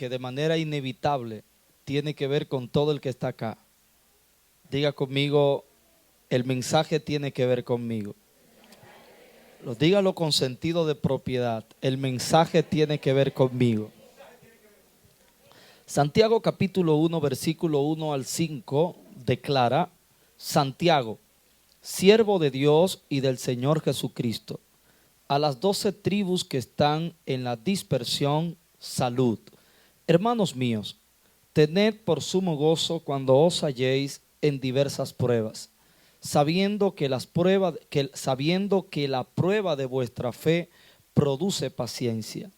que de manera inevitable tiene que ver con todo el que está acá. Diga conmigo, el mensaje tiene que ver conmigo. Dígalo con sentido de propiedad. El mensaje tiene que ver conmigo. Santiago capítulo 1, versículo 1 al 5 declara: Santiago, siervo de Dios y del Señor Jesucristo, a las 12 tribus que están en la dispersión, salud. Hermanos míos, tened por sumo gozo cuando os halléis en diversas pruebas, sabiendo que la prueba de vuestra fe produce paciencia.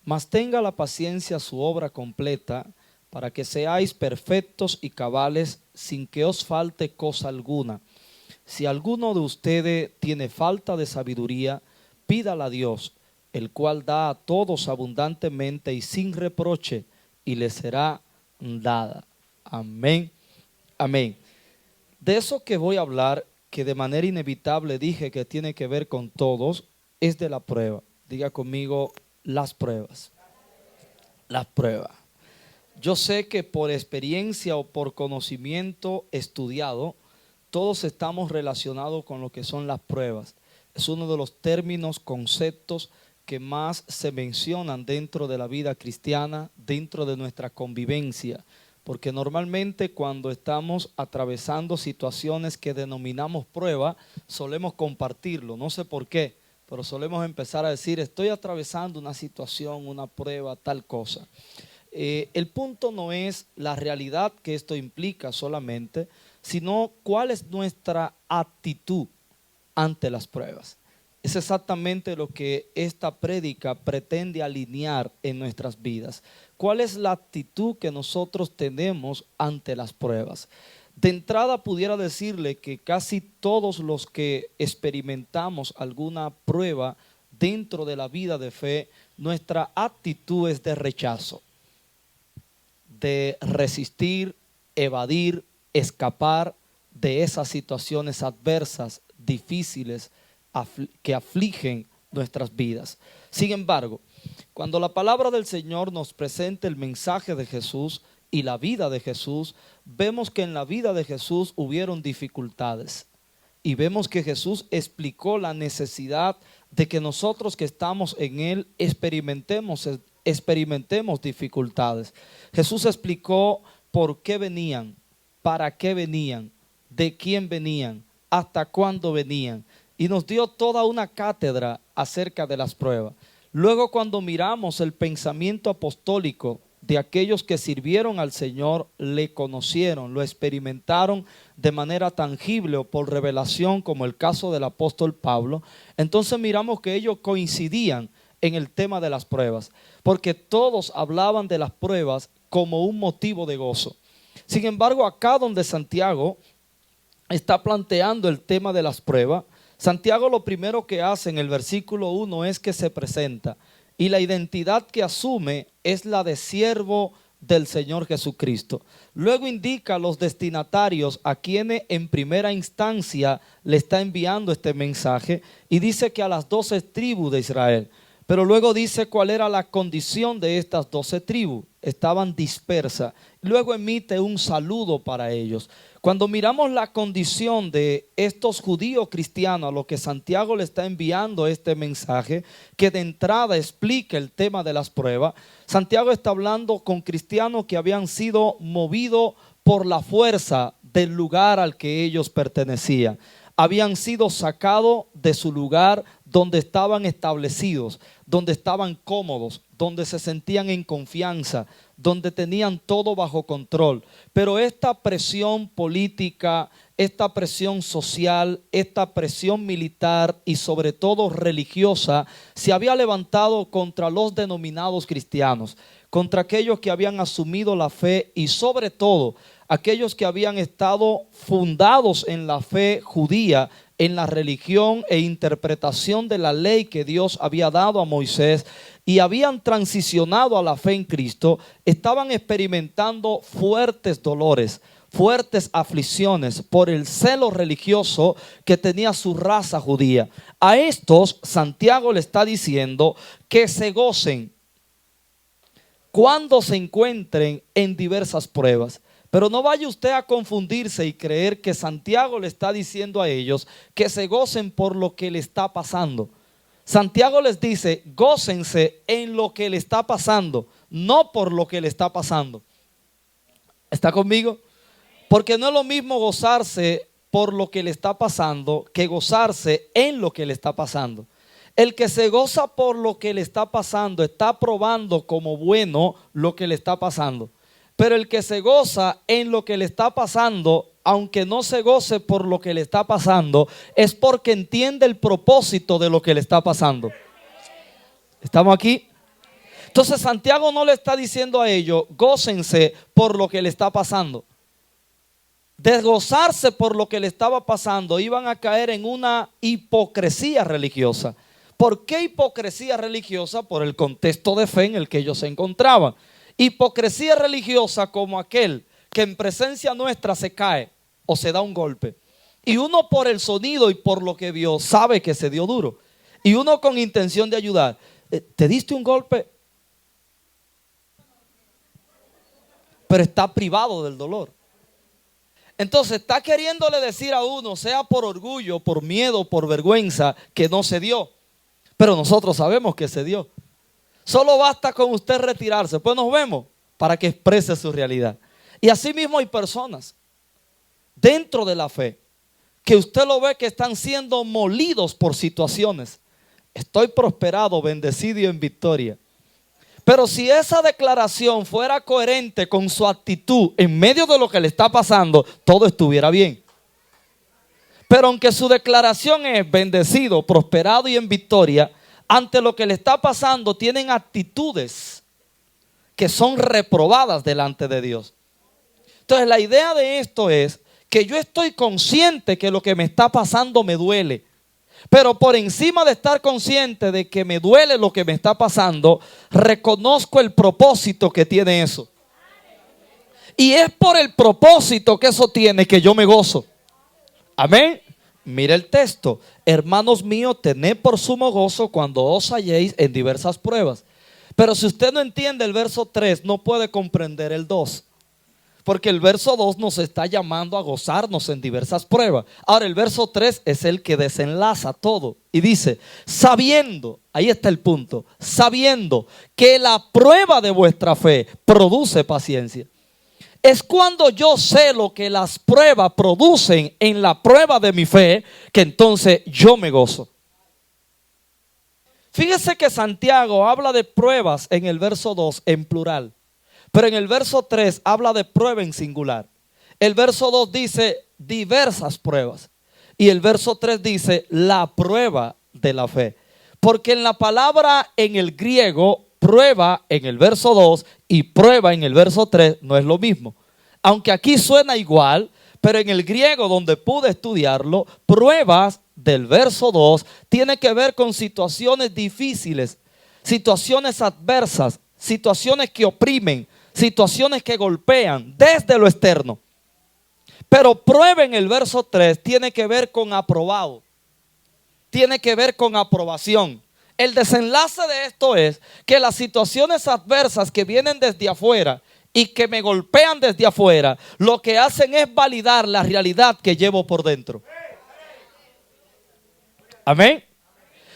Mas tenga la paciencia su obra completa, para que seáis perfectos y cabales, sin que os falte cosa alguna. Si alguno de ustedes tiene falta de sabiduría, pídala a Dios, el cual da a todos abundantemente y sin reproche, y le será dada. Amén. Amén. De eso que voy a hablar, que de manera inevitable dije que tiene que ver con todos, es de la prueba. Diga conmigo, las pruebas. Las pruebas. Yo sé que por experiencia o por conocimiento estudiado, todos estamos relacionados con lo que son las pruebas. Es uno de los términos, conceptos que más se mencionan dentro de la vida cristiana, dentro de nuestra convivencia. Porque normalmente cuando estamos atravesando situaciones que denominamos prueba, solemos compartirlo. No sé por qué, pero solemos empezar a decir: estoy atravesando una situación, una prueba, tal cosa. El punto no es la realidad que esto implica solamente, sino cuál es nuestra actitud ante las pruebas. Es exactamente lo que esta prédica pretende alinear en nuestras vidas. ¿Cuál es la actitud que nosotros tenemos ante las pruebas? De entrada pudiera decirle que casi todos los que experimentamos alguna prueba dentro de la vida de fe, nuestra actitud es de rechazo, de resistir, evadir, escapar de esas situaciones adversas, difíciles, que afligen nuestras vidas. Sin embargo, cuando la palabra del Señor nos presenta el mensaje de Jesús y la vida de Jesús, vemos que en la vida de Jesús hubieron dificultades. Y vemos que Jesús explicó la necesidad de que nosotros que estamos en Él experimentemos dificultades. Jesús explicó por qué venían, para qué venían, de quién venían, hasta cuándo venían. Y nos dio toda una cátedra acerca de las pruebas. Luego, cuando miramos el pensamiento apostólico de aquellos que sirvieron al Señor, le conocieron, lo experimentaron de manera tangible o por revelación, como el caso del apóstol Pablo, entonces miramos que ellos coincidían en el tema de las pruebas, porque todos hablaban de las pruebas como un motivo de gozo. Sin embargo, acá donde Santiago está planteando el tema de las pruebas, Santiago lo primero que hace en el versículo 1 es que se presenta, y la identidad que asume es la de siervo del Señor Jesucristo. Luego indica a los destinatarios a quienes en primera instancia le está enviando este mensaje, y dice que a las 12 tribus de Israel. Pero luego dice cuál era la condición de estas 12 tribus. Estaban dispersas. Luego emite un saludo para ellos. Cuando miramos la condición de estos judíos cristianos a los que Santiago le está enviando este mensaje, que de entrada explica el tema de las pruebas, Santiago está hablando con cristianos que habían sido movidos por la fuerza del lugar al que ellos pertenecían. Habían sido sacados de su lugar donde estaban establecidos, donde estaban cómodos, donde se sentían en confianza, donde tenían todo bajo control. Pero esta presión política, esta presión social, esta presión militar y sobre todo religiosa se había levantado contra los denominados cristianos, contra aquellos que habían asumido la fe y sobre todo aquellos que habían estado fundados en la fe judía, en la religión e interpretación de la ley que Dios había dado a Moisés y habían transicionado a la fe en Cristo. Estaban experimentando fuertes dolores, fuertes aflicciones por el celo religioso que tenía su raza judía. A estos Santiago le está diciendo que se gocen, cuando se encuentren en diversas pruebas. Pero no vaya usted a confundirse y creer que Santiago le está diciendo a ellos que se gocen por lo que le está pasando. Santiago les dice, gócense en lo que le está pasando, no por lo que le está pasando. ¿Está conmigo? Porque no es lo mismo gozarse por lo que le está pasando que gozarse en lo que le está pasando. El que se goza por lo que le está pasando está probando como bueno lo que le está pasando. Pero el que se goza en lo que le está pasando, aunque no se goce por lo que le está pasando, es porque entiende el propósito de lo que le está pasando. ¿Estamos aquí? Entonces Santiago no le está diciendo a ellos, gócense por lo que le está pasando. De gozarse por lo que le estaba pasando, iban a caer en una hipocresía religiosa. ¿Por qué hipocresía religiosa? Por el contexto de fe en el que ellos se encontraban. Hipocresía religiosa como aquel que en presencia nuestra se cae o se da un golpe. Y uno por el sonido y por lo que vio sabe que se dio duro. Y uno con intención de ayudar. ¿Te diste un golpe? Pero está privado del dolor. Entonces está queriéndole decir a uno, sea por orgullo, por miedo, por vergüenza, que no se dio. Pero nosotros sabemos que se dio. Solo basta con usted retirarse. Pues nos vemos para que exprese su realidad. Y así mismo hay personas dentro de la fe que usted lo ve que están siendo molidos por situaciones. Estoy prosperado, bendecido y en victoria. Pero si esa declaración fuera coherente con su actitud en medio de lo que le está pasando, todo estuviera bien. Pero aunque su declaración es bendecido, prosperado y en victoria, ante lo que le está pasando tienen actitudes que son reprobadas delante de Dios. Entonces la idea de esto es que yo estoy consciente que lo que me está pasando me duele. Pero por encima de estar consciente de que me duele lo que me está pasando, reconozco el propósito que tiene eso. Y es por el propósito que eso tiene que yo me gozo. Amén. Mira el texto. Hermanos míos, tened por sumo gozo cuando os halléis en diversas pruebas. Pero si usted no entiende el verso 3, no puede comprender el 2. Porque el verso 2 nos está llamando a gozarnos en diversas pruebas. Ahora el verso 3 es el que desenlaza todo. Y dice, sabiendo, ahí está el punto, sabiendo que la prueba de vuestra fe produce paciencia. Es cuando yo sé lo que las pruebas producen en la prueba de mi fe, que entonces yo me gozo. Fíjese que Santiago habla de pruebas en el verso 2 en plural. Pero en el verso 3 habla de prueba en singular. El verso 2 dice diversas pruebas. Y el verso 3 dice la prueba de la fe. Porque en la palabra en el griego, prueba en el verso 2 y prueba en el verso 3 no es lo mismo. Aunque aquí suena igual, pero en el griego donde pude estudiarlo, pruebas del verso 2 tiene que ver con situaciones difíciles, situaciones adversas, situaciones que oprimen, situaciones que golpean desde lo externo. Pero prueba en el verso 3 tiene que ver con aprobado, tiene que ver con aprobación. El desenlace de esto es que las situaciones adversas que vienen desde afuera y que me golpean desde afuera, lo que hacen es validar la realidad que llevo por dentro. Amén.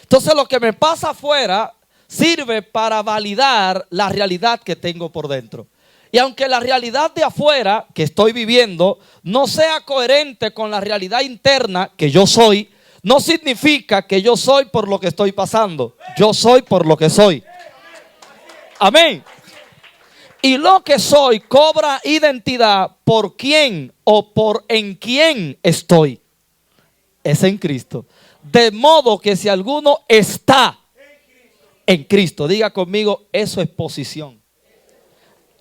Entonces lo que me pasa afuera sirve para validar la realidad que tengo por dentro. Y aunque la realidad de afuera que estoy viviendo no sea coherente con la realidad interna que yo soy, no significa que yo soy por lo que estoy pasando. Yo soy por lo que soy. Amén. Y lo que soy cobra identidad por quién o por en quién estoy. Es en Cristo. De modo que si alguno está en Cristo, diga conmigo, eso es posición.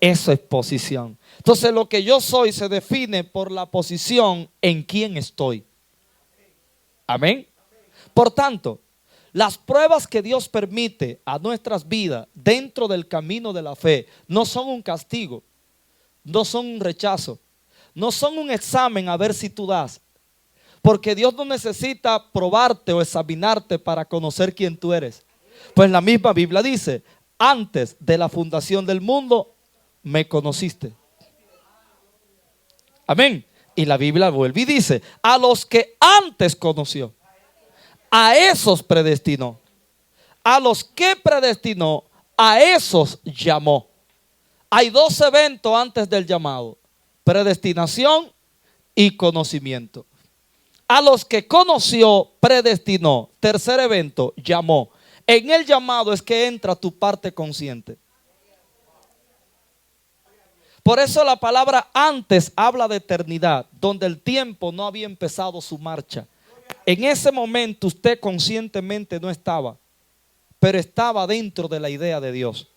Eso es posición. Entonces lo que yo soy se define por la posición en quién estoy. Amén. Por tanto, las pruebas que Dios permite a nuestras vidas dentro del camino de la fe no son un castigo, no son un rechazo, no son un examen a ver si tú das. Porque Dios no necesita probarte o examinarte para conocer quién tú eres. Pues la misma Biblia dice, antes de la fundación del mundo, me conociste. Amén. Y la Biblia vuelve y dice, a los que antes conoció, a esos predestinó. A los que predestinó, a esos llamó. Hay dos eventos antes del llamado: predestinación y conocimiento. A los que conoció, predestinó. Tercer evento, llamó. En el llamado es que entra tu parte consciente. Por eso la palabra antes habla de eternidad, donde el tiempo no había empezado su marcha. En ese momento usted conscientemente no estaba, pero estaba dentro de la idea de Dios.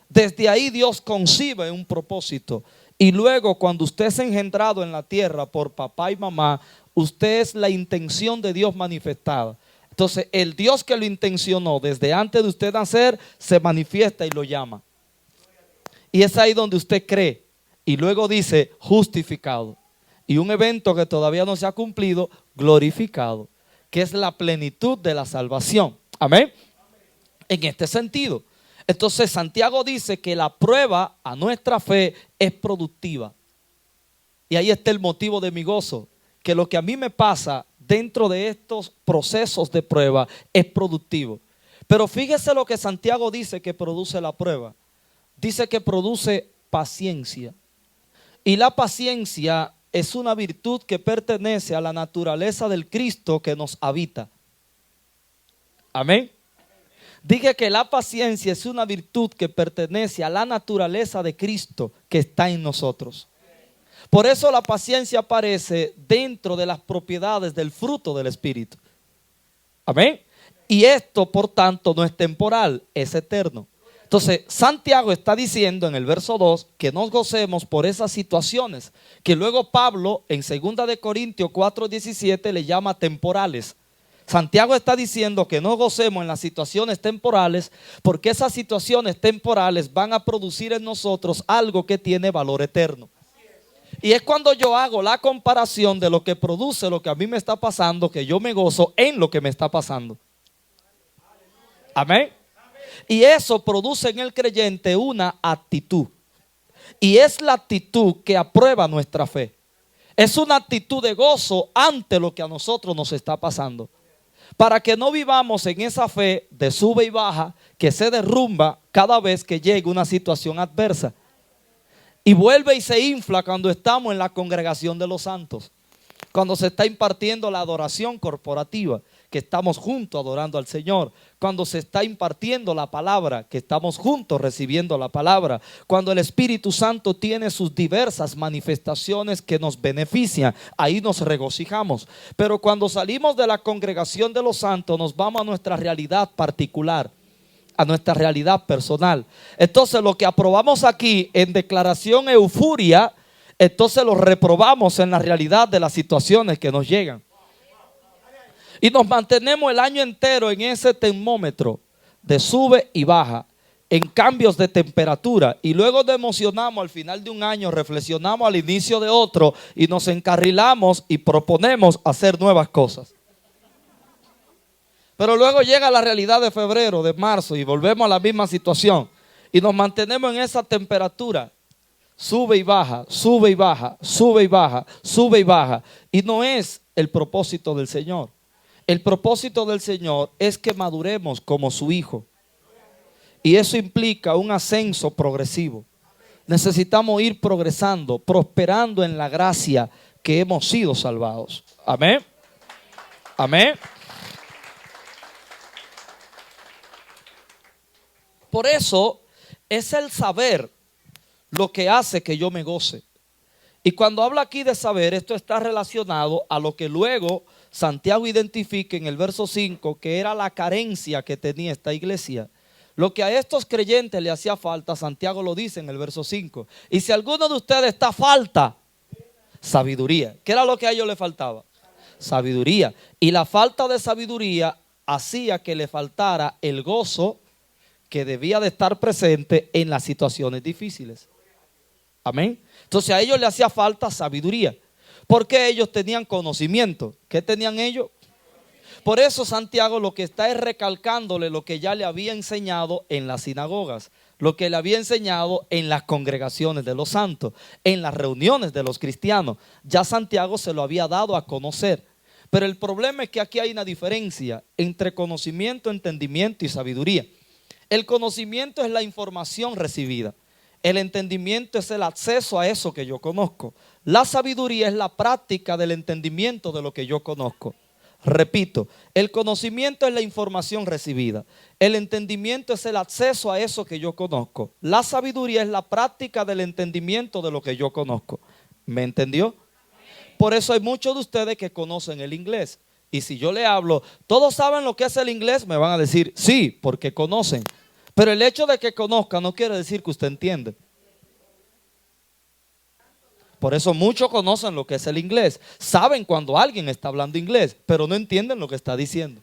Desde ahí Dios concibe un propósito. Y luego cuando usted es engendrado en la tierra por papá y mamá, usted es la intención de Dios manifestada. Entonces el Dios que lo intencionó desde antes de usted nacer se manifiesta y lo llama. Y es ahí donde usted cree. Y luego dice justificado. Y un evento que todavía no se ha cumplido, glorificado, que es la plenitud de la salvación. Amén. En este sentido. Entonces Santiago dice que la prueba a nuestra fe es productiva. Y ahí está el motivo de mi gozo. Que lo que a mí me pasa dentro de estos procesos de prueba es productivo. Pero fíjese lo que Santiago dice que produce la prueba. Dice que produce paciencia. Y la paciencia es una virtud que pertenece a la naturaleza del Cristo que nos habita. Amén. Dije que la paciencia es una virtud que pertenece a la naturaleza de Cristo que está en nosotros. Por eso la paciencia aparece dentro de las propiedades del fruto del Espíritu. Amén. Y esto, por tanto, no es temporal, es eterno. Entonces, Santiago está diciendo en el verso 2 que nos gocemos por esas situaciones que luego Pablo en 2 de Corintios 4:17 le llama temporales. Santiago está diciendo que no gocemos en las situaciones temporales porque esas situaciones temporales van a producir en nosotros algo que tiene valor eterno. Y es cuando yo hago la comparación de lo que produce lo que a mí me está pasando, que yo me gozo en lo que me está pasando. Amén. Y eso produce en el creyente una actitud. Y es la actitud que aprueba nuestra fe. Es una actitud de gozo ante lo que a nosotros nos está pasando. Para que no vivamos en esa fe de sube y baja que se derrumba cada vez que llega una situación adversa. Y vuelve y se infla cuando estamos en la congregación de los santos. Cuando se está impartiendo la adoración corporativa, que estamos juntos adorando al Señor. Cuando se está impartiendo la palabra, que estamos juntos recibiendo la palabra. Cuando el Espíritu Santo tiene sus diversas manifestaciones que nos benefician, ahí nos regocijamos. Pero cuando salimos de la congregación de los santos, nos vamos a nuestra realidad particular, a nuestra realidad personal. Entonces lo que aprobamos aquí en declaración euforia, entonces lo reprobamos en la realidad de las situaciones que nos llegan. Y nos mantenemos el año entero en ese termómetro de sube y baja, en cambios de temperatura. Y luego nos emocionamos al final de un año, reflexionamos al inicio de otro y nos encarrilamos y proponemos hacer nuevas cosas. Pero luego llega la realidad de febrero, de marzo y volvemos a la misma situación. Y nos mantenemos en esa temperatura. Sube y baja, sube y baja, sube y baja, sube y baja. Y no es el propósito del Señor. El propósito del Señor es que maduremos como su Hijo. Y eso implica un ascenso progresivo. Necesitamos ir progresando, prosperando en la gracia que hemos sido salvados. Amén. Amén. Por eso es el saber lo que hace que yo me goce. Y cuando habla aquí de saber, esto está relacionado a lo que luego Santiago identifica en el verso 5, que era la carencia que tenía esta iglesia. Lo que a estos creyentes le hacía falta, Santiago lo dice en el verso 5. Y si a alguno de ustedes está falta, sabiduría. ¿Qué era lo que a ellos le faltaba? Sabiduría. Y la falta de sabiduría hacía que le faltara el gozo que debía de estar presente en las situaciones difíciles. Amén. Entonces a ellos le hacía falta sabiduría. Porque ellos tenían conocimiento. ¿Qué tenían ellos? Por eso Santiago lo que está es recalcándole lo que ya le había enseñado en las sinagogas, lo que le había enseñado en las congregaciones de los santos, en las reuniones de los cristianos. Ya Santiago se lo había dado a conocer. Pero el problema es que aquí hay una diferencia entre conocimiento, entendimiento y sabiduría. El conocimiento es la información recibida. El entendimiento es el acceso a eso que yo conozco. La sabiduría es la práctica del entendimiento de lo que yo conozco. Repito, el conocimiento es la información recibida. El entendimiento es el acceso a eso que yo conozco. La sabiduría es la práctica del entendimiento de lo que yo conozco. ¿Me entendió? Por eso hay muchos de ustedes que conocen el inglés. Y si yo le hablo, ¿todos saben lo que es el inglés? Me van a decir, sí, porque conocen. Pero el hecho de que conozca no quiere decir que usted entiende. Por eso muchos conocen lo que es el inglés. Saben cuando alguien está hablando inglés, pero no entienden lo que está diciendo.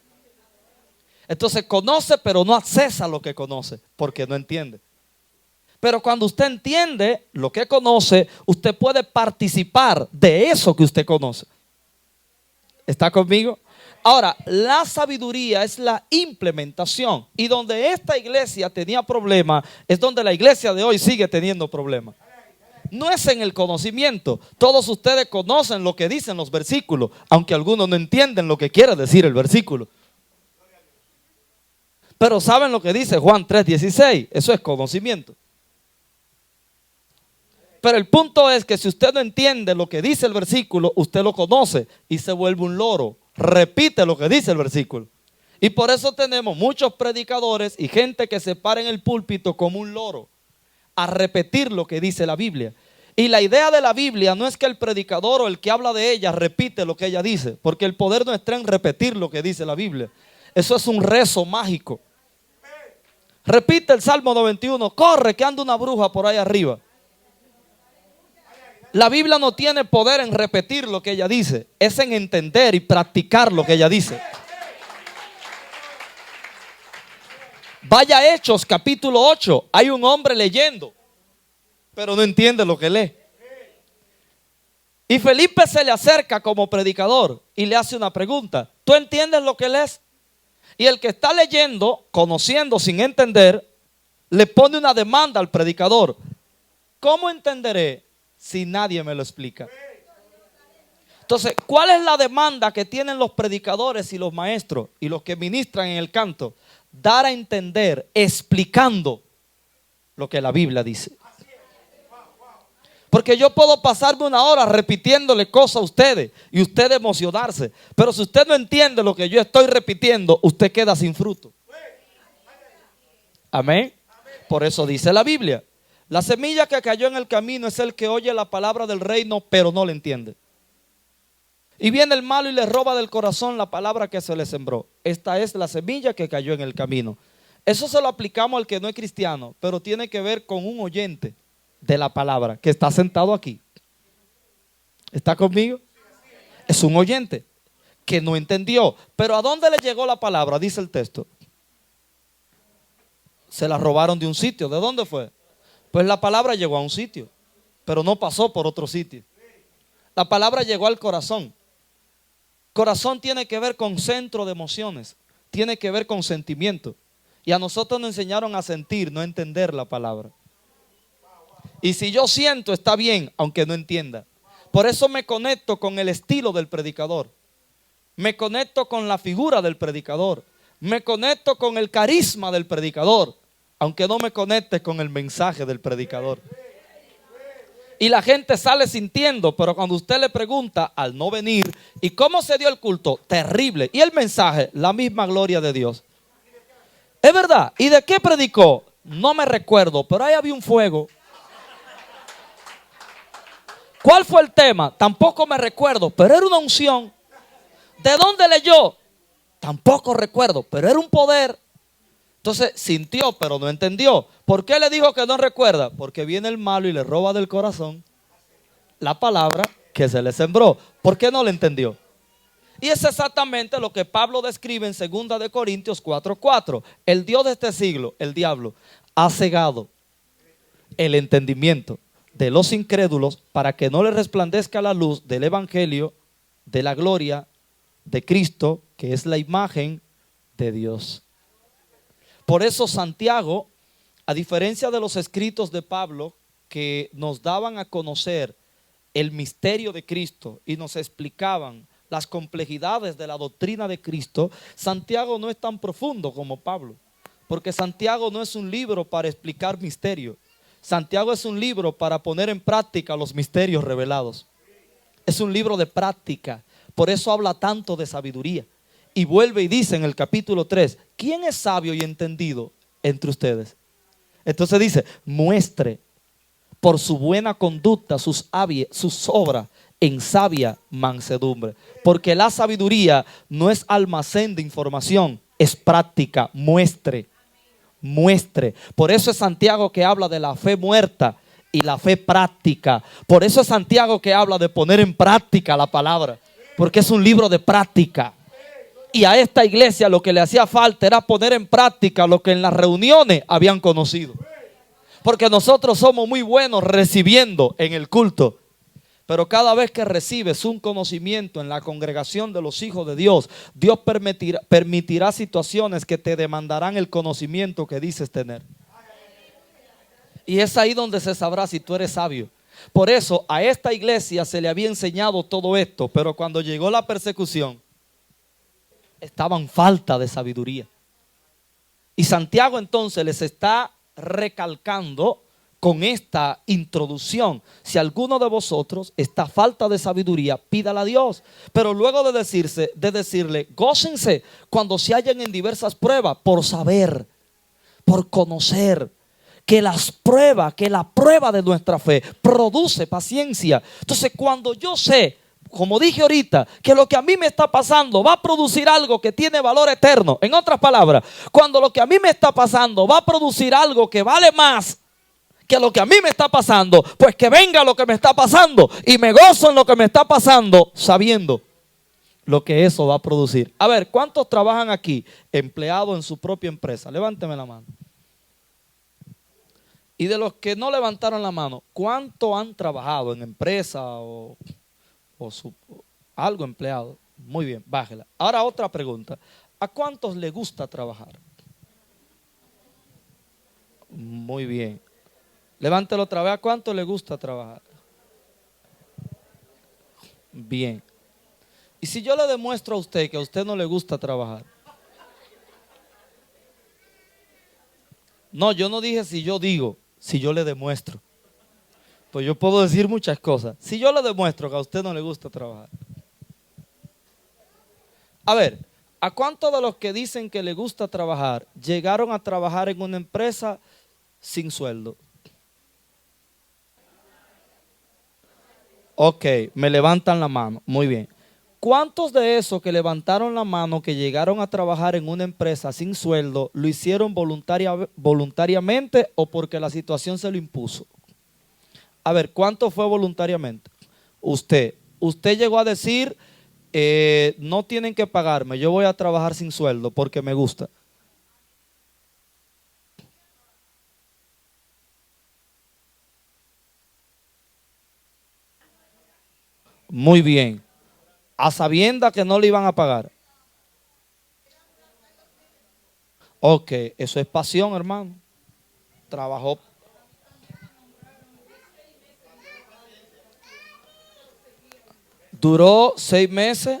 Entonces conoce, pero no accesa a lo que conoce, porque no entiende. Pero cuando usted entiende lo que conoce, usted puede participar de eso que usted conoce. ¿Está conmigo? Ahora, la sabiduría es la implementación. Y donde esta iglesia tenía problemas, es donde la iglesia de hoy sigue teniendo problemas. No es en el conocimiento. Todos ustedes conocen lo que dicen los versículos, aunque algunos no entienden lo que quiere decir el versículo. Pero saben lo que dice Juan 3:16. Eso es conocimiento. Pero el punto es que si usted no entiende lo que dice el versículo, usted lo conoce y se vuelve un loro. Repite lo que dice el versículo. Y por eso tenemos muchos predicadores y gente que se para en el púlpito como un loro a repetir lo que dice la Biblia. Y la idea de la Biblia no es que el predicador o el que habla de ella repite lo que ella dice, porque el poder no está en repetir lo que dice la Biblia. Eso es un rezo mágico. Repite el Salmo 91, corre que anda una bruja por ahí arriba. La Biblia no tiene poder en repetir lo que ella dice, es en entender y practicar lo que ella dice. Vaya a Hechos capítulo 8, hay un hombre leyendo, pero no entiende lo que lee. Y Felipe se le acerca como predicador y le hace una pregunta: ¿tú entiendes lo que lees? Y el que está leyendo, conociendo sin entender, le pone una demanda al predicador: ¿cómo entenderé si nadie me lo explica? Entonces, ¿cuál es la demanda que tienen los predicadores y los maestros y los que ministran en el canto? Dar a entender, explicando lo que la Biblia dice. Porque yo puedo pasarme una hora repitiéndole cosas a ustedes y usted emocionarse, pero si usted no entiende lo que yo estoy repitiendo, usted queda sin fruto. Amén. Por eso dice la Biblia: la semilla que cayó en el camino es el que oye la palabra del reino, pero no la entiende. Y viene el malo y le roba del corazón la palabra que se le sembró. Esta es la semilla que cayó en el camino. Eso se lo aplicamos al que no es cristiano, pero tiene que ver con un oyente de la palabra que está sentado aquí. ¿Está conmigo? Es un oyente que no entendió. Pero ¿a dónde le llegó la palabra? Dice el texto. Se la robaron de un sitio. ¿De dónde fue? Pues la palabra llegó a un sitio, pero no pasó por otro sitio. La palabra llegó al corazón. Corazón tiene que ver con centro de emociones, tiene que ver con sentimiento. Y a nosotros nos enseñaron a sentir, no a entender la palabra. Y si yo siento, está bien, aunque no entienda. Por eso me conecto con el estilo del predicador. Me conecto con la figura del predicador. Me conecto con el carisma del predicador, aunque no me conecte con el mensaje del predicador. Y la gente sale sintiendo, pero cuando usted le pregunta al no venir: ¿y cómo se dio el culto? Terrible. ¿Y el mensaje? La misma gloria de Dios. Es verdad. ¿Y de qué predicó? No me recuerdo, pero ahí había un fuego. ¿Cuál fue el tema? Tampoco me recuerdo, pero era una unción. ¿De dónde leyó? Tampoco recuerdo, pero era un poder. Entonces sintió, pero no entendió. ¿Por qué le dijo que no recuerda? Porque viene el malo y le roba del corazón la palabra que se le sembró. ¿Por qué no le entendió? Y es exactamente lo que Pablo describe en 2 de Corintios 4:4. El Dios de este siglo, el diablo, ha cegado el entendimiento de los incrédulos para que no les resplandezca la luz del evangelio de la gloria de Cristo, que es la imagen de Dios. Por eso Santiago, a diferencia de los escritos de Pablo, que nos daban a conocer el misterio de Cristo y nos explicaban las complejidades de la doctrina de Cristo, Santiago no es tan profundo como Pablo, porque Santiago no es un libro para explicar misterio. Santiago es un libro para poner en práctica los misterios revelados. Es un libro de práctica, por eso habla tanto de sabiduría. Y vuelve y dice en el capítulo 3, ¿quién es sabio y entendido entre ustedes? Entonces dice, muestre por su buena conducta sus obras en sabia mansedumbre. Porque la sabiduría no es almacén de información, es práctica. Muestre. Por eso es Santiago que habla de la fe muerta y la fe práctica. Por eso es Santiago que habla de poner en práctica la palabra, porque es un libro de práctica. Y a esta iglesia lo que le hacía falta era poner en práctica lo que en las reuniones habían conocido. Porque nosotros somos muy buenos recibiendo en el culto, pero cada vez que recibes un conocimiento en la congregación de los hijos de Dios, Dios permitirá situaciones que te demandarán el conocimiento que dices tener. Y es ahí donde se sabrá si tú eres sabio. Por eso a esta iglesia se le había enseñado todo esto, pero cuando llegó la persecución, estaba en falta de sabiduría. Y Santiago entonces les está recalcando con esta introducción: si alguno de vosotros está falta de sabiduría, pídala a Dios. Pero luego de decirle, gócense cuando se hallen en diversas pruebas, por saber, por conocer que la prueba de nuestra fe produce paciencia. Entonces, cuando yo sé, como dije ahorita, que lo que a mí me está pasando va a producir algo que tiene valor eterno. En otras palabras, cuando lo que a mí me está pasando va a producir algo que vale más que lo que a mí me está pasando, pues que venga lo que me está pasando y me gozo en lo que me está pasando, sabiendo lo que eso va a producir. A ver, ¿cuántos trabajan aquí empleados en su propia empresa? Levánteme la mano. Y de los que no levantaron la mano, ¿cuántos han trabajado en empresa o algo empleado? Muy bien, bájela. Ahora otra pregunta. ¿A cuántos les gusta trabajar? Muy bien. Levántelo otra vez. ¿A cuántos les gusta trabajar? Bien. ¿Y si yo le demuestro a usted que a usted no le gusta trabajar? No, yo no dije si yo digo, si yo le demuestro. Pues yo puedo decir muchas cosas. Si yo le demuestro que a usted no le gusta trabajar. A ver, ¿a cuántos de los que dicen que le gusta trabajar llegaron a trabajar en una empresa sin sueldo? Ok, me levantan la mano. Muy bien. ¿Cuántos de esos que levantaron la mano, que llegaron a trabajar en una empresa sin sueldo, lo hicieron voluntariamente o porque la situación se lo impuso? A ver, ¿cuánto fue voluntariamente? Usted llegó a decir, no tienen que pagarme, yo voy a trabajar sin sueldo porque me gusta. Muy bien. A sabiendas que no le iban a pagar. Ok, eso es pasión, hermano. Trabajó. Duró 6 meses.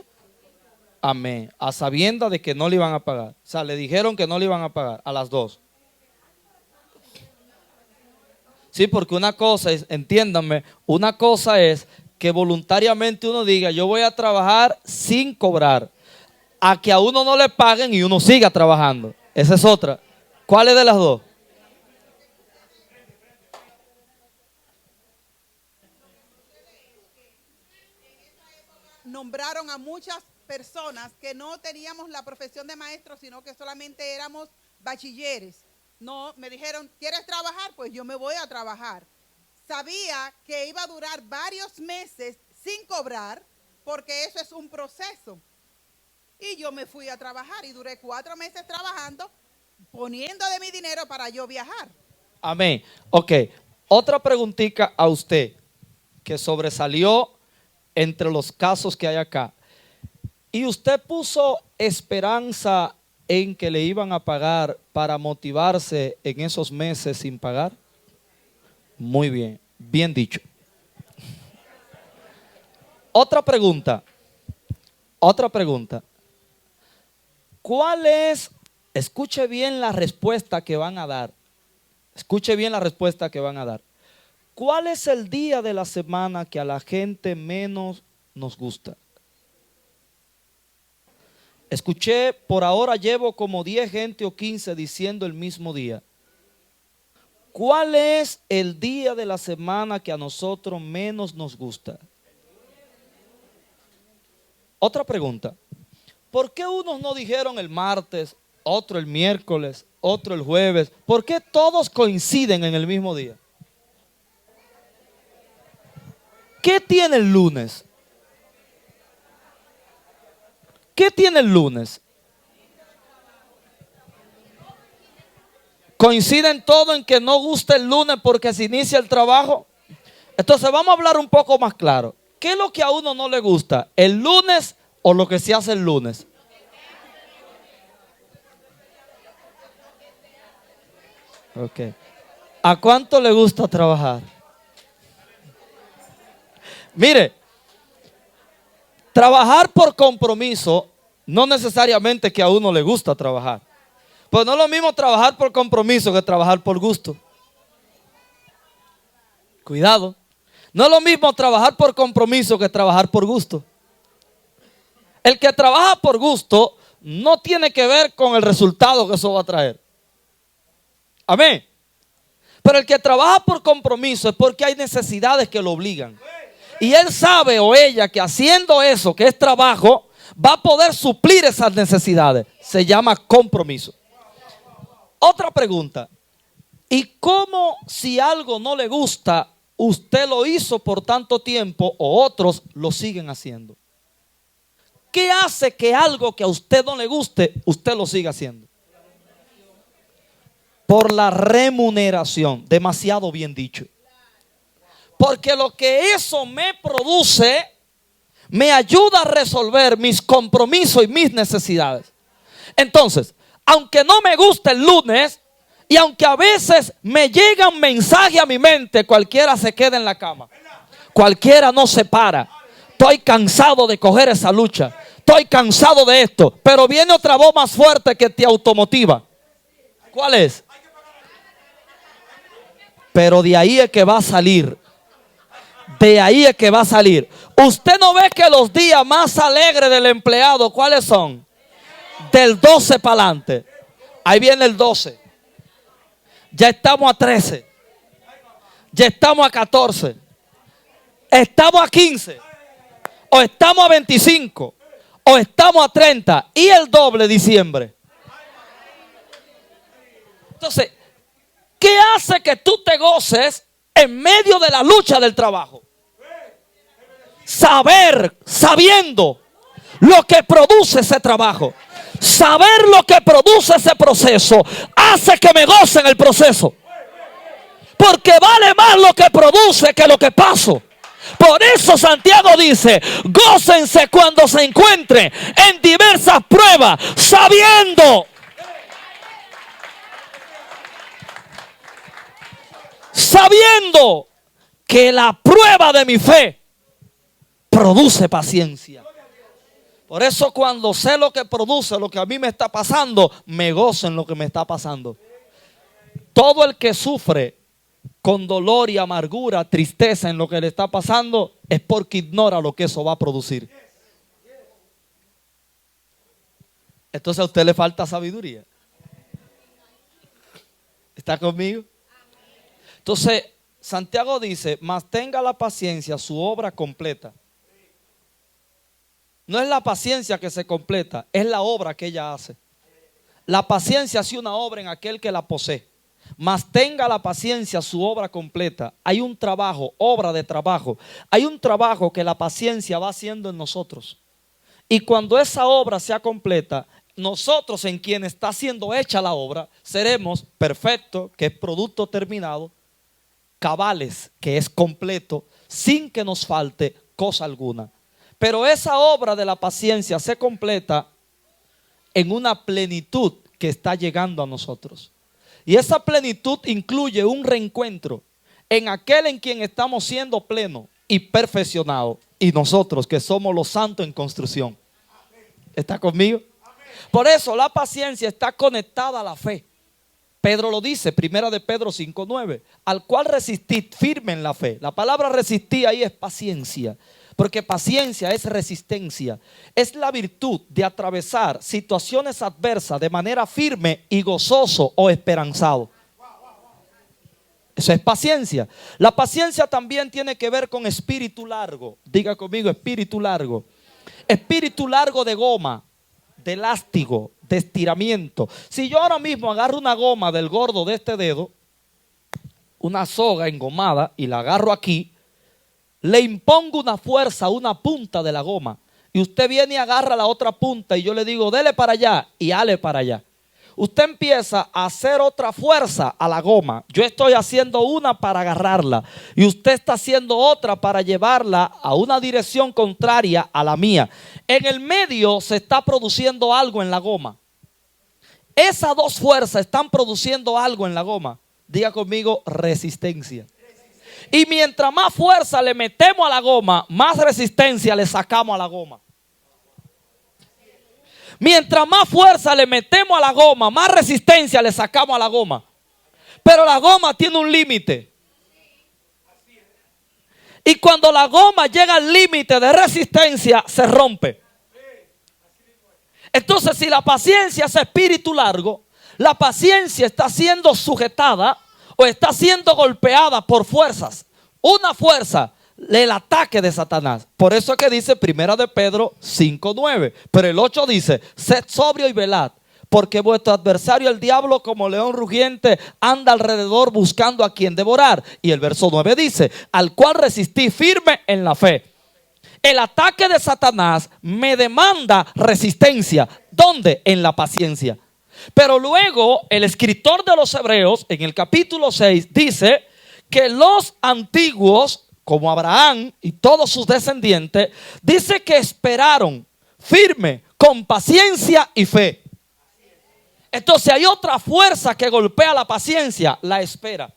Amén. A sabiendas de que no le iban a pagar. O sea, le dijeron que no le iban a pagar a las 2. Sí, porque una cosa es, entiéndanme, una cosa es que voluntariamente uno diga, yo voy a trabajar sin cobrar, a que a uno no le paguen y uno siga trabajando. Esa es otra. ¿Cuál es de las dos? Nombraron a muchas personas que no teníamos la profesión de maestro, sino que solamente éramos bachilleres. No, me dijeron, ¿quieres trabajar? Pues yo me voy a trabajar. Sabía que iba a durar varios meses sin cobrar, porque eso es un proceso. Y yo me fui a trabajar y duré 4 meses trabajando, poniendo de mi dinero para yo viajar. Amén. Ok, otra preguntita a usted que sobresalió entre los casos que hay acá. Y usted puso esperanza en que le iban a pagar para motivarse en esos meses sin pagar. Muy bien, bien dicho. Otra pregunta. ¿Cuál es? Escuche bien la respuesta que van a dar. Escuche bien la respuesta que van a dar. ¿Cuál es el día de la semana que a la gente menos nos gusta? Escuché, por ahora llevo como 10 gente o 15 diciendo el mismo día. ¿Cuál es el día de la semana que a nosotros menos nos gusta? Otra pregunta. ¿Por qué unos no dijeron el martes, otro el miércoles, otro el jueves? ¿Por qué todos coinciden en el mismo día? ¿Qué tiene el lunes? ¿Qué tiene el lunes? ¿Coinciden todos en que no gusta el lunes porque se inicia el trabajo? Entonces vamos a hablar un poco más claro. ¿Qué es lo que a uno no le gusta? ¿El lunes o lo que se hace el lunes? Ok. ¿A cuánto le gusta trabajar? Mire, trabajar por compromiso no necesariamente que a uno le gusta trabajar. Pues no es lo mismo trabajar por compromiso que trabajar por gusto. Cuidado. No es lo mismo trabajar por compromiso que trabajar por gusto. El que trabaja por gusto no tiene que ver con el resultado que eso va a traer. Amén. Pero el que trabaja por compromiso es porque hay necesidades que lo obligan. Y él sabe o ella que haciendo eso, que es trabajo, va a poder suplir esas necesidades. Se llama compromiso. Otra pregunta. ¿Y cómo si algo no le gusta, usted lo hizo por tanto tiempo o otros lo siguen haciendo? ¿Qué hace que algo que a usted no le guste, usted lo siga haciendo? Por la remuneración. Demasiado bien dicho. Porque lo que eso me produce, me ayuda a resolver mis compromisos y mis necesidades. Entonces, aunque no me guste el lunes, y aunque a veces me llegan mensajes a mi mente, cualquiera se queda en la cama. Cualquiera no se para. Estoy cansado de coger esa lucha. Estoy cansado de esto. Pero viene otra voz más fuerte que te automotiva. ¿Cuál es? Pero de ahí es que va a salir. De ahí es que va a salir. Usted no ve que los días más alegres del empleado, ¿cuáles son? Del 12 para adelante. Ahí viene el 12. Ya estamos a 13. Ya estamos a 14. Estamos a 15. O estamos a 25. O estamos a 30. Y el doble diciembre. Entonces, ¿qué hace que tú te goces en medio de la lucha del trabajo? Sabiendo lo que produce ese trabajo. Saber lo que produce ese proceso hace que me goce en el proceso. Porque vale más lo que produce que lo que paso. Por eso Santiago dice, gócense cuando se encuentren en diversas pruebas, sabiendo que la prueba de mi fe produce paciencia. Por eso cuando sé lo que produce, lo que a mí me está pasando, me gozo en lo que me está pasando. Todo el que sufre con dolor y amargura, tristeza en lo que le está pasando, es porque ignora lo que eso va a producir. Entonces a usted le falta sabiduría. ¿Está conmigo? Entonces Santiago dice, mas tenga la paciencia su obra completa. No es la paciencia que se completa, es la obra que ella hace. La paciencia hace una obra en aquel que la posee. Mas tenga la paciencia su obra completa. Hay un trabajo, obra de trabajo. Hay un trabajo que la paciencia va haciendo en nosotros. Y cuando esa obra sea completa, nosotros en quien está siendo hecha la obra, seremos perfectos, que es producto terminado, cabales, que es completo, sin que nos falte cosa alguna. Pero esa obra de la paciencia se completa en una plenitud que está llegando a nosotros. Y esa plenitud incluye un reencuentro en aquel en quien estamos siendo plenos y perfeccionados. Y nosotros que somos los santos en construcción. ¿Está conmigo? Por eso la paciencia está conectada a la fe. Pedro lo dice, primera de Pedro 5:9, al cual resistid firme en la fe. La palabra resistir ahí es paciencia, porque paciencia es resistencia. Es la virtud de atravesar situaciones adversas de manera firme y gozoso o esperanzado. Eso es paciencia. La paciencia también tiene que ver con espíritu largo. Diga conmigo, espíritu largo. Espíritu largo de goma, de elástico, de estiramiento. Si yo ahora mismo agarro una goma del gordo de este dedo, una soga engomada, y la agarro aquí, le impongo una fuerza a una punta de la goma, y usted viene y agarra la otra punta, y yo le digo, dele para allá, y hale para allá. Usted empieza a hacer otra fuerza a la goma. Yo estoy haciendo una para agarrarla, y usted está haciendo otra para llevarla a una dirección contraria a la mía. En el medio se está produciendo algo en la goma. Esas dos fuerzas están produciendo algo en la goma. Diga conmigo, resistencia. Y mientras más fuerza le metemos a la goma, más resistencia le sacamos a la goma. Mientras más fuerza le metemos a la goma, más resistencia le sacamos a la goma. Pero la goma tiene un límite. Y cuando la goma llega al límite de resistencia, se rompe. Entonces, si la paciencia es espíritu largo, la paciencia está siendo sujetada o está siendo golpeada por fuerzas. Una fuerza, el ataque de Satanás. Por eso es que dice primera de Pedro 5:9. Pero el 8 dice, sed sobrio y velad, porque vuestro adversario el diablo como león rugiente anda alrededor buscando a quien devorar. Y el verso 9 dice, al cual resistí firme en la fe. El ataque de Satanás me demanda resistencia. ¿Dónde? En la paciencia. Pero luego el escritor de los Hebreos en el capítulo 6 dice que los antiguos, como Abraham y todos sus descendientes, dice que esperaron firme, con paciencia y fe. Entonces hay otra fuerza que golpea la paciencia, la espera.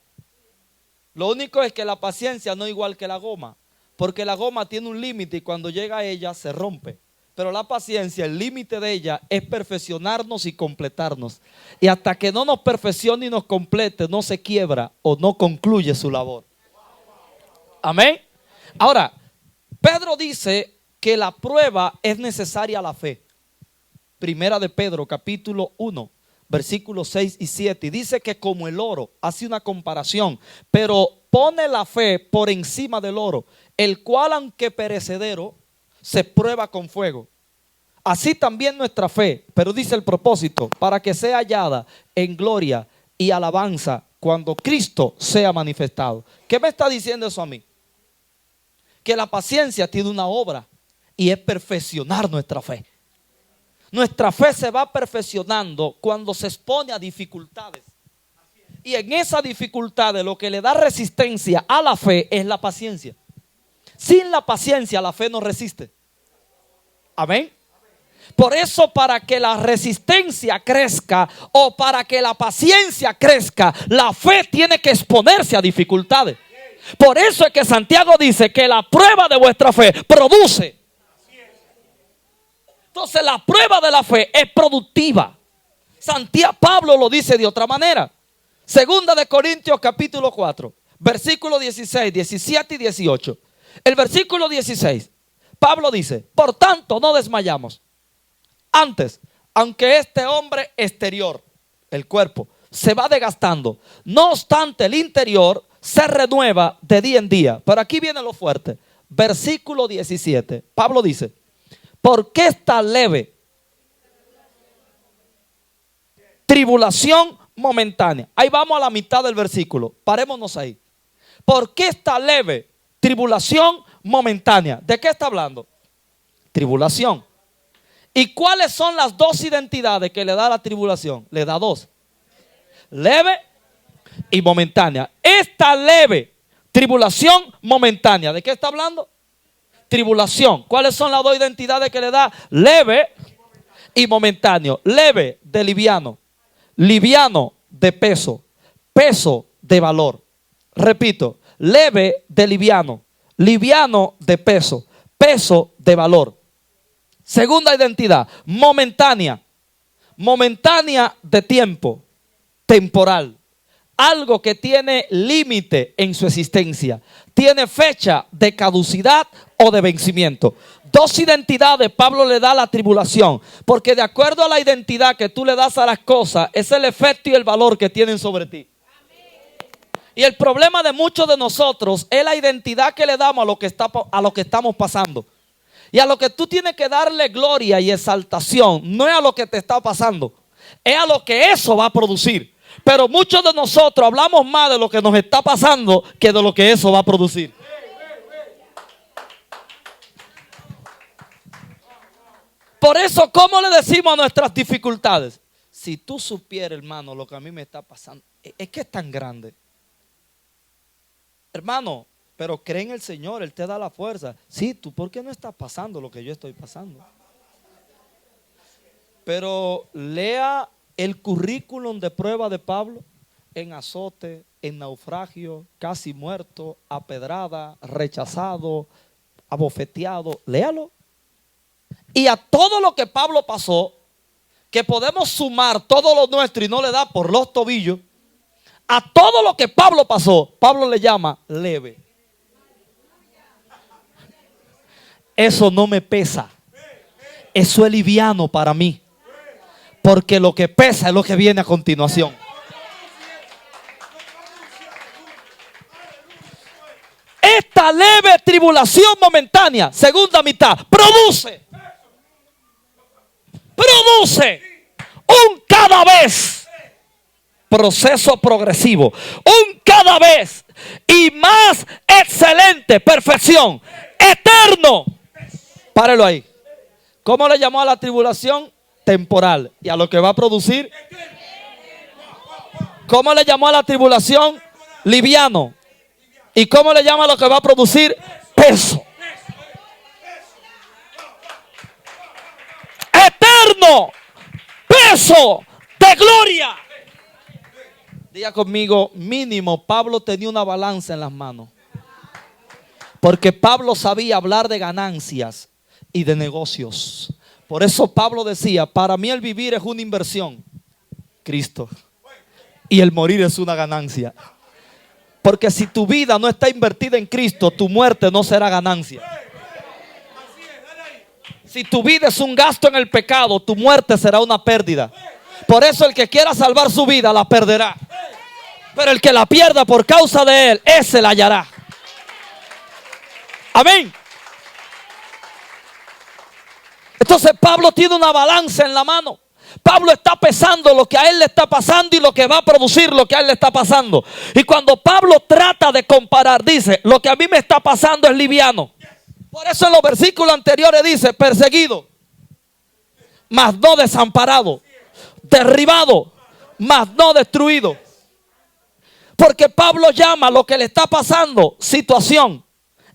Lo único es que la paciencia no es igual que la goma, porque la goma tiene un límite y cuando llega a ella se rompe. Pero la paciencia, el límite de ella es perfeccionarnos y completarnos. Y hasta que no nos perfeccione y nos complete, no se quiebra o no concluye su labor. Amén. Ahora, Pedro dice que la prueba es necesaria a la fe. Primera de Pedro, capítulo 1, versículos 6 y 7. Y dice que como el oro, hace una comparación, pero pone la fe por encima del oro, el cual aunque perecedero, se prueba con fuego. Así también nuestra fe, pero dice el propósito, para que sea hallada en gloria y alabanza cuando Cristo sea manifestado. ¿Qué me está diciendo eso a mí? Que la paciencia tiene una obra y es perfeccionar nuestra fe. Nuestra fe se va perfeccionando cuando se expone a dificultades. Y en esas dificultades lo que le da resistencia a la fe es la paciencia. Sin la paciencia la fe no resiste. Amén. Por eso, para que la resistencia crezca o para que la paciencia crezca, la fe tiene que exponerse a dificultades. Por eso es que Santiago dice que la prueba de vuestra fe produce. Entonces la prueba de la fe es productiva. Pablo lo dice de otra manera. Segunda de Corintios capítulo 4, versículos 16, 17 y 18. El versículo 16, Pablo dice, por tanto no desmayamos. Antes, aunque este hombre exterior, el cuerpo, se va desgastando, no obstante el interior se renueva de día en día. Pero aquí viene lo fuerte. Versículo 17, Pablo dice, ¿por qué está leve tribulación momentánea? Ahí vamos a la mitad del versículo, parémonos ahí. ¿Por qué está leve tribulación momentánea? ¿De qué está hablando? Tribulación. ¿Y cuáles son las dos identidades que le da la tribulación? Le da dos: leve y momentánea. Esta leve tribulación momentánea, ¿de qué está hablando? tribulación. ¿Cuáles son las dos identidades que le da? Leve y momentáneo. Leve de liviano, liviano de peso, peso de valor. Repito, leve de liviano, liviano de peso, peso de valor. Segunda identidad, momentánea, momentánea de tiempo, temporal. Algo que tiene límite en su existencia, tiene fecha de caducidad o de vencimiento. Dos identidades Pablo le da a la tribulación, porque de acuerdo a la identidad que tú le das a las cosas, es el efecto y el valor que tienen sobre ti. Y el problema de muchos de nosotros es la identidad que le damos a lo que estamos pasando. Y a lo que tú tienes que darle gloria y exaltación, no es a lo que te está pasando, es a lo que eso va a producir. Pero muchos de nosotros hablamos más de lo que nos está pasando que de lo que eso va a producir. Por eso, ¿cómo le decimos a nuestras dificultades? Si tú supieras, hermano, lo que a mí me está pasando, es que es tan grande. Hermano, pero cree en el Señor, Él te da la fuerza. Sí, tú, ¿por qué no estás pasando lo que yo estoy pasando? Pero lea el currículum de prueba de Pablo: en azote, en naufragio, casi muerto, apedrada, rechazado, abofeteado. Léalo. Y a todo lo que Pablo pasó, que podemos sumar todo lo nuestro y no le da por los tobillos, a todo lo que Pablo pasó, Pablo le llama leve. Eso no me pesa. Eso es liviano para mí. Porque lo que pesa es lo que viene a continuación. Esta leve tribulación momentánea, segunda mitad, produce un cada vez proceso progresivo, un cada vez y más excelente perfección, eterno. Párelo ahí. ¿Cómo le llamó a la tribulación? Temporal. ¿Y a lo que va a producir? ¿Cómo le llamó a la tribulación? Liviano. ¿Y cómo le llama a lo que va a producir? Peso. Eterno. Peso de gloria. Diga conmigo, mínimo, Pablo tenía una balanza en las manos. Porque Pablo sabía hablar de ganancias y de negocios. Por eso Pablo decía: para mí el vivir es una inversión, Cristo, y el morir es una ganancia. Porque si tu vida no está invertida en Cristo, tu muerte no será ganancia. Si tu vida es un gasto en el pecado, tu muerte será una pérdida. Por eso el que quiera salvar su vida la perderá, pero el que la pierda por causa de él, ese la hallará. Amén. Entonces Pablo tiene una balanza en la mano. Pablo está pesando lo que a él le está pasando y lo que va a producir lo que a él le está pasando. Y cuando Pablo trata de comparar, dice: lo que a mí me está pasando es liviano. Por eso en los versículos anteriores dice: perseguido, mas no desamparado, derribado, mas no destruido. Porque Pablo llama lo que le está pasando situación,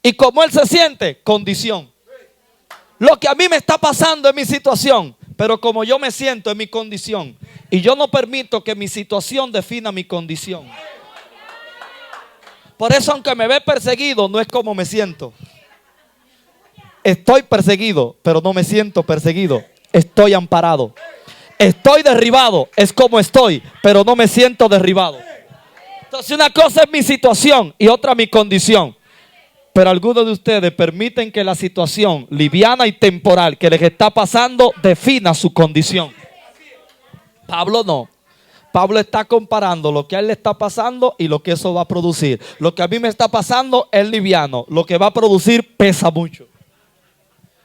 y como él se siente, condición. Lo que a mí me está pasando es mi situación, pero como yo me siento es mi condición. Y yo no permito que mi situación defina mi condición. Por eso, aunque me ve perseguido, no es como me siento. Estoy perseguido, pero no me siento perseguido. Estoy amparado. Estoy derribado, es como estoy, pero no me siento derribado. Entonces una cosa es mi situación y otra mi condición. Pero algunos de ustedes permiten que la situación liviana y temporal que les está pasando defina su condición. Pablo no. Pablo está comparando lo que a él le está pasando y lo que eso va a producir. Lo que a mí me está pasando es liviano. Lo que va a producir pesa mucho.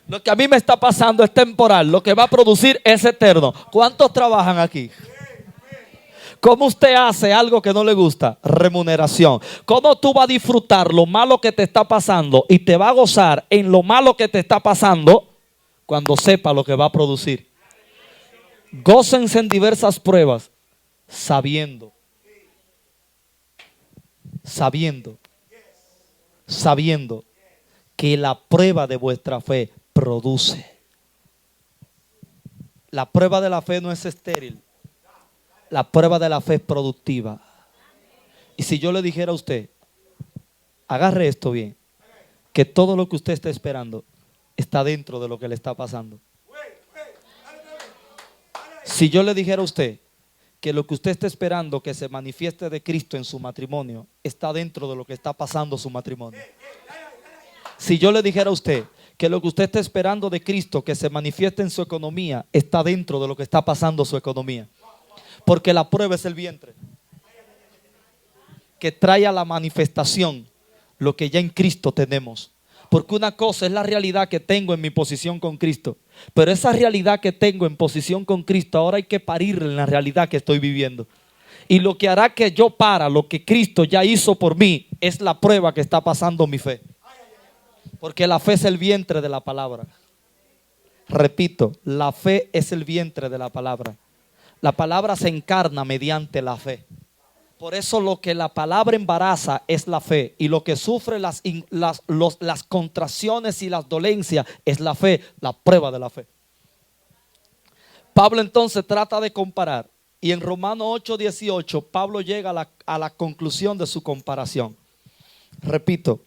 Lo que a mí me está pasando es temporal. Lo que va a producir es eterno. ¿Cuántos trabajan aquí? ¿Cómo usted hace algo que no le gusta? Remuneración. ¿Cómo tú vas a disfrutar lo malo que te está pasando y te va a gozar en lo malo que te está pasando cuando sepa lo que va a producir? Gócense en diversas pruebas, sabiendo que la prueba de vuestra fe produce. La prueba de la fe no es estéril. La prueba de la fe es productiva. Y si yo le dijera a usted, agarre esto bien, que todo lo que usted está esperando está dentro de lo que le está pasando. Si yo le dijera a usted que lo que usted está esperando que se manifieste de Cristo en su matrimonio está dentro de lo que está pasando en su matrimonio. Si yo le dijera a usted que lo que usted está esperando de Cristo que se manifieste en su economía está dentro de lo que está pasando en su economía. Porque la prueba es el vientre que trae a la manifestación lo que ya en Cristo tenemos. Porque una cosa es la realidad que tengo en mi posición con Cristo, pero esa realidad que tengo en posición con Cristo ahora hay que parirla en la realidad que estoy viviendo. Y lo que hará que yo para lo que Cristo ya hizo por mí es la prueba que está pasando mi fe. Porque la fe es el vientre de la palabra. Repito, la fe es el vientre de la palabra. La palabra se encarna mediante la fe. Por eso lo que la palabra embaraza es la fe. Y lo que sufre las contracciones y las dolencias es la fe, la prueba de la fe. Pablo entonces trata de comparar. Y en Romanos 8:18 Pablo llega a la conclusión de su comparación. Repito,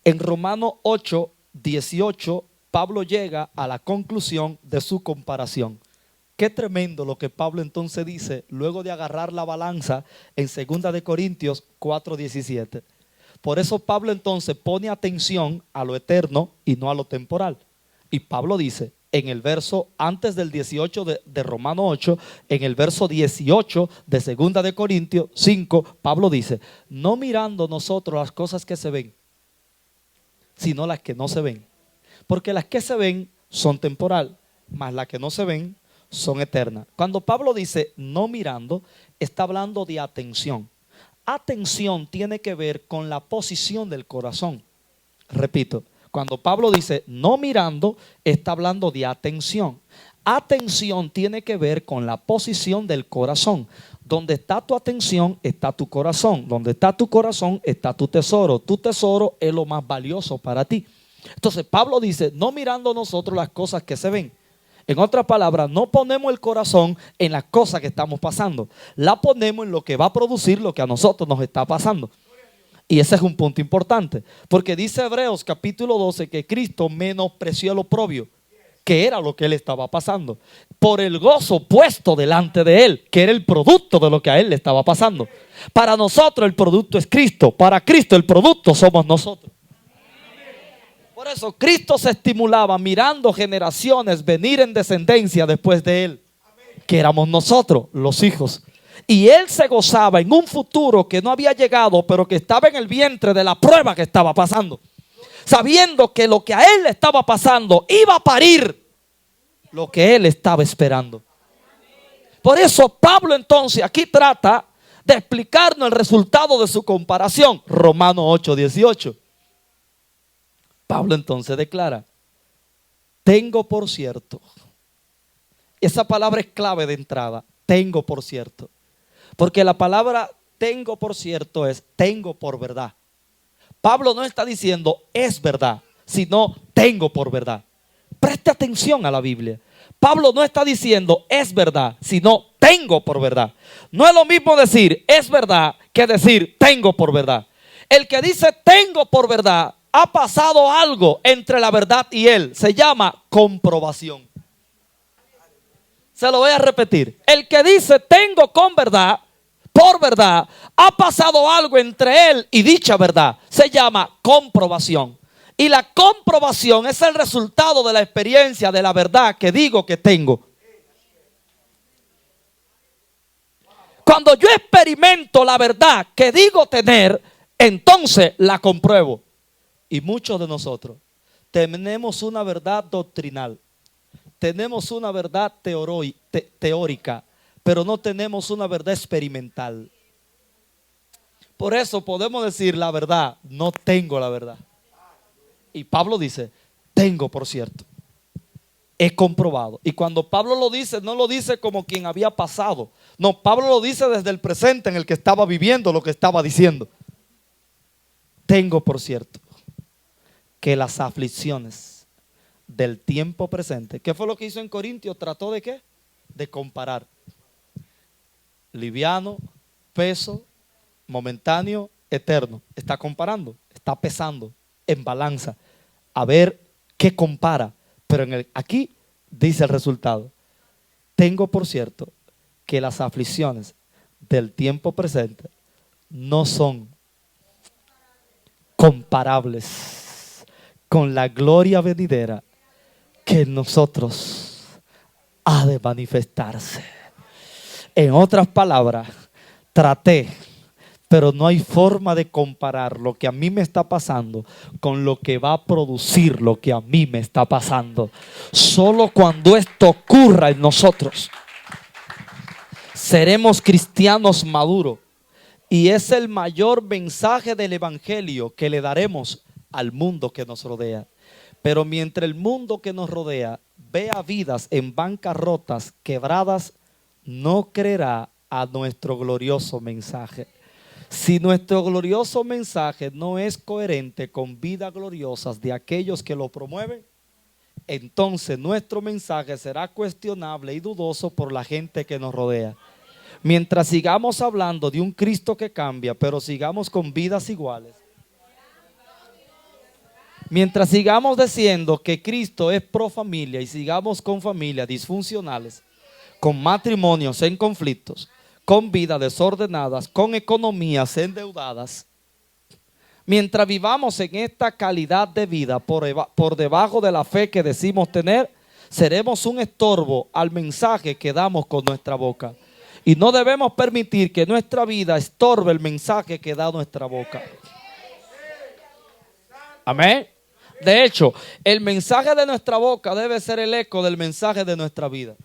en Romanos 8:18 Pablo llega a la conclusión de su comparación. Qué tremendo lo que Pablo entonces dice luego de agarrar la balanza en 2 de Corintios 4:17. Por eso Pablo entonces pone atención a lo eterno y no a lo temporal. Y Pablo dice en el verso antes del 18 de Romanos 8, en el verso 18 de 2 de Corintios 5, Pablo dice, no mirando nosotros las cosas que se ven, sino las que no se ven. Porque las que se ven son temporal, mas las que no se ven son eternas. Cuando Pablo dice no mirando, está hablando de atención. Atención tiene que ver con la posición del corazón. Repito, cuando Pablo dice no mirando, está hablando de atención. Atención tiene que ver con la posición del corazón. Donde está tu atención, está tu corazón. Donde está tu corazón, está tu tesoro. Tu tesoro es lo más valioso para ti. Entonces Pablo dice, no mirando nosotros las cosas que se ven. En otras palabras, no ponemos el corazón en las cosas que estamos pasando. La ponemos en lo que va a producir lo que a nosotros nos está pasando. Y ese es un punto importante. Porque dice Hebreos capítulo 12 que Cristo menospreció el oprobio, que era lo que él estaba pasando, por el gozo puesto delante de él, que era el producto de lo que a él le estaba pasando. Para nosotros el producto es Cristo. Para Cristo el producto somos nosotros. Por eso Cristo se estimulaba mirando generaciones venir en descendencia después de él, que éramos nosotros, los hijos. Y él se gozaba en un futuro que no había llegado, pero que estaba en el vientre de la prueba que estaba pasando, sabiendo que lo que a él le estaba pasando iba a parir lo que él estaba esperando. Por eso Pablo entonces aquí trata de explicarnos el resultado de su comparación. Romanos 8:18. Pablo entonces declara, tengo por cierto. Esa palabra es clave de entrada, tengo por cierto. Porque la palabra tengo por cierto es tengo por verdad. Pablo no está diciendo es verdad, sino tengo por verdad. Preste atención a la Biblia. Pablo no está diciendo es verdad, sino tengo por verdad. No es lo mismo decir es verdad que decir tengo por verdad. El que dice tengo por verdad, ha pasado algo entre la verdad y él. Se llama comprobación. Se lo voy a repetir. El que dice tengo con verdad, por verdad, ha pasado algo entre él y dicha verdad. Se llama comprobación. Y la comprobación es el resultado de la experiencia de la verdad que digo que tengo. Cuando yo experimento la verdad que digo tener, entonces la compruebo. Y muchos de nosotros tenemos una verdad doctrinal, tenemos una verdad teórica, pero no tenemos una verdad experimental. Por eso podemos decir la verdad, no tengo la verdad. Y Pablo dice, tengo por cierto, he comprobado. Y cuando Pablo lo dice, no lo dice como quien había pasado. No, Pablo lo dice desde el presente en el que estaba viviendo lo que estaba diciendo. Tengo por cierto. que las aflicciones del tiempo presente. ¿Qué fue lo que hizo en Corintios? ¿Trató de qué? De comparar. Liviano, peso, momentáneo, eterno. Está comparando, está pesando en balanza. A ver qué compara. Pero aquí dice el resultado. Tengo por cierto que las aflicciones del tiempo presente no son comparables con la gloria venidera que en nosotros ha de manifestarse. En otras palabras, traté, pero no hay forma de comparar lo que a mí me está pasando con lo que va a producir lo que a mí me está pasando. Solo cuando esto ocurra en nosotros, seremos cristianos maduros. Y es el mayor mensaje del evangelio que le daremos al mundo que nos rodea. Pero mientras el mundo que nos rodea vea vidas en bancarrotas, quebradas, no creerá a nuestro glorioso mensaje. Si nuestro glorioso mensaje no es coherente con vidas gloriosas de aquellos que lo promueven, entonces nuestro mensaje será cuestionable y dudoso por la gente que nos rodea. Mientras sigamos hablando de un Cristo que cambia, pero sigamos con vidas iguales. Mientras sigamos diciendo que Cristo es pro familia y sigamos con familias disfuncionales, con matrimonios en conflictos, con vidas desordenadas, con economías endeudadas, mientras vivamos en esta calidad de vida por debajo de la fe que decimos tener, seremos un estorbo al mensaje que damos con nuestra boca. Y no debemos permitir que nuestra vida estorbe el mensaje que da nuestra boca. Amén. De hecho, el mensaje de nuestra boca debe ser el eco del mensaje de nuestra vida.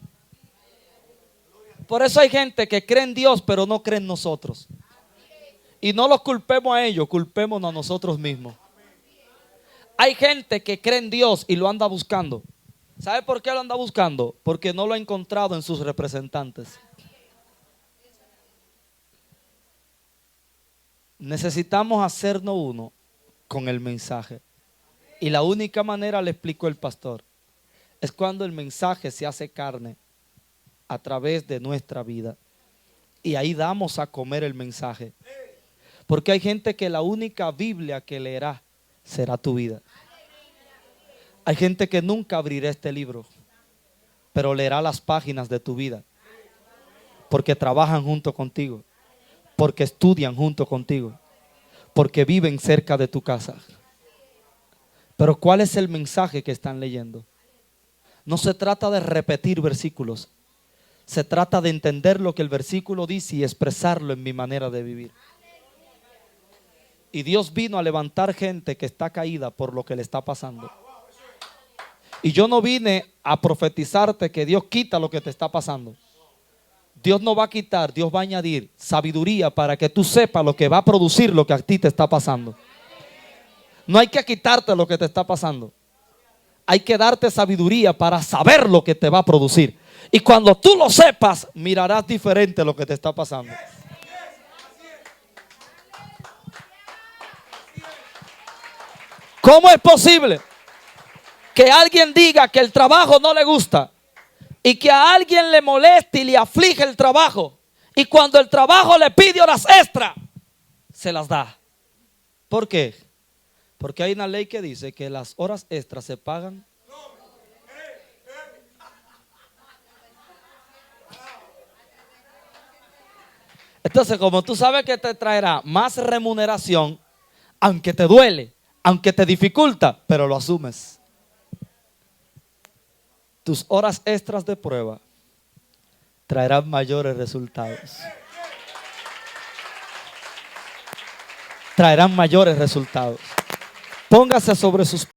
Por eso hay gente que cree en Dios, pero no cree en nosotros. Y no los culpemos a ellos, culpémonos a nosotros mismos. Hay gente que cree en Dios y lo anda buscando. ¿Sabe por qué lo anda buscando? Porque no lo ha encontrado en sus representantes. Necesitamos hacernos uno con el mensaje. Y la única manera, le explicó el pastor, es cuando el mensaje se hace carne a través de nuestra vida. Y ahí damos a comer el mensaje. Porque hay gente que la única Biblia que leerá será tu vida. Hay gente que nunca abrirá este libro, pero leerá las páginas de tu vida. Porque trabajan junto contigo. Porque estudian junto contigo, porque viven cerca de tu casa. Pero ¿cuál es el mensaje que están leyendo? No se trata de repetir versículos, se trata de entender lo que el versículo dice y expresarlo en mi manera de vivir. Y Dios vino a levantar gente que está caída por lo que le está pasando. Y yo no vine a profetizarte que Dios quita lo que te está pasando. Dios no va a quitar, Dios va a añadir sabiduría para que tú sepas lo que va a producir lo que a ti te está pasando. No hay que quitarte lo que te está pasando. Hay que darte sabiduría para saber lo que te va a producir. Y cuando tú lo sepas, mirarás diferente lo que te está pasando. ¿Cómo es posible que alguien diga que el trabajo no le gusta? Y que a alguien le moleste y le aflige el trabajo. Y cuando el trabajo le pide horas extra, se las da. ¿Por qué? Porque hay una ley que dice que las horas extras se pagan. Entonces, como tú sabes que te traerá más remuneración, aunque te duele, aunque te dificulta, pero lo asumes. Tus horas extras de prueba traerán mayores resultados. Traerán mayores resultados. Póngase sobre sus